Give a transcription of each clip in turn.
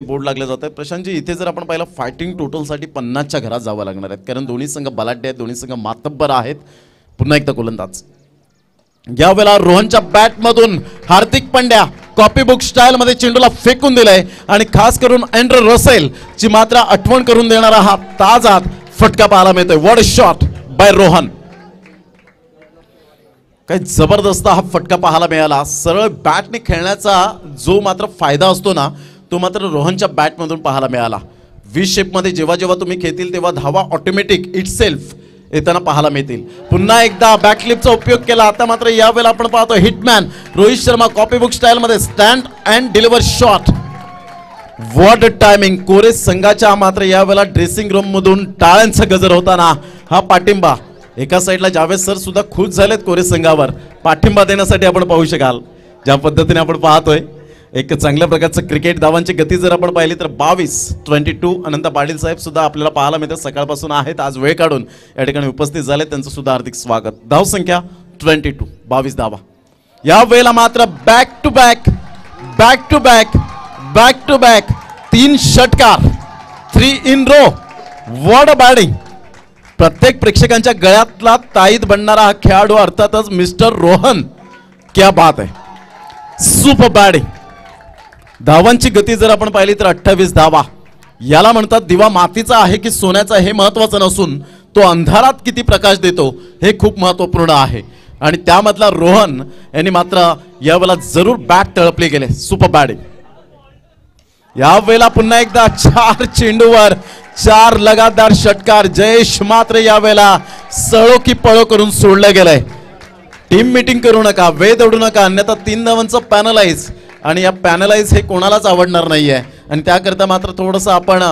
Board लागले जात आहे। प्रशांतजी, इथे जर आपण पाहिलं फायटिंग टोटलसाठी 50च्या घरात जावं लागणार आहेत, कारण दोन्ही संघ बलाढ्य आहेत, दोन्ही संघ मातब्बर आहेत। पुन्हा एकदा गोलंदाज यावेळेला रोहनच्या बॅटमधून Hardik Pandya copy book style मध्ये चेंडूला फेकून दिलाय आणि खास करून अँड्रे रसेल ची मात्र आठवण करून देणारा हा ताजा फटका पाहायला मिळतोय। What a shot bye Rohan, काही जबरदस्त हा फटका पाहायला मिळाला। सरळ बॅटने खेळण्याचा जो मात्र फायदा असतो ना, तो मात्र रोहनच्या बॅटमधून पाहायला मिळाला। व्ही शेप मध्ये जेव्हा जेव्हा तुम्ही खेळतील तेव्हा धावा ऑटोमॅटिक इटसेल्फ येताना पाहायला मिळतील। पुन्हा एकदा बॅकलिपचा उपयोग केला। आता मात्र यावेळेला आपण पाहतो hitman Rohit Sharma copy book style मध्ये stand and deliver shot. What a timing! कोरे संघाच्या मात्र यावेळेला ड्रेसिंग रूम मधून टाळ्यांचा गजर होताना हा पाठिंबा। एका साइडला जावेद सर सुद्धा खुश झालेत कोरे संघावर पाठिंबा देण्यासाठी। आपण पाहू शकाल ज्या पद्धतीने आपण पाहतोय एक चांगल्या प्रकारचं क्रिकेट। धावांची गती जर आपण पाहिली तर 22-22 अनंत पाटील साहेब सुद्धा आपल्याला पाहायला मिळतात, सकाळपासून आहेत, आज वेळ काढून या ठिकाणी उपस्थित झाले, त्यांचं सुद्धा हार्दिक स्वागत। धाव संख्या 22, 22 धावा। या वेळेला मात्र back to back back to back back to back 3 षटकार, 3 in row. What a batting! प्रत्येक प्रेक्षकांच्या गळ्यातला ताईत बनणारा हा खेळाडू अर्थातच मिस्टर रोहन। क्या बात आहे, सुपर बॅटिंग। धावांची गती जर आपण पाहिली तर 28 धावा। याला म्हणतात दिवा मातीचा आहे की सोन्याचा हे महत्त्वाचं नसून तो अंधारात किती प्रकाश देतो हे खूप महत्त्वपूर्ण आहे। आणि त्यामधला रोहन यांनी मात्र यावेळेला जरूर बॅट तळपले गेले। Super batting. यावेळेला पुन्हा एकदा 4 चेंडूवर 4 लगातार षटकार। जयेश मात्र यावेळेला सळो की पळो करून सोडलं गेलंय। टीम मीटिंग करू नका, वेळ दौडू नका, अन्यथा 3 धावांचं पॅनलाइज, आणि या पॅनलाइज हे कोणालाच आवडणार नाहीये। आणि त्याकरता मात्र थोडंसं आपण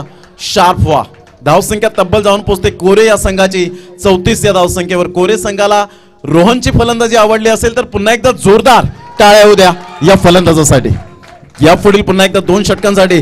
शार्प व्हा। धावसंख्या तब्बल जाऊन पोहोचते कोरे या संघाची 34 या धावसंख्येवर। कोरे संघाला रोहनची फलंदाजी आवडली असेल तर पुन्हा एकदा जोरदार टाळ्या होऊ द्या या फलंदाजासाठी। यापुढील पुन्हा एकदा 2 षटकांसाठी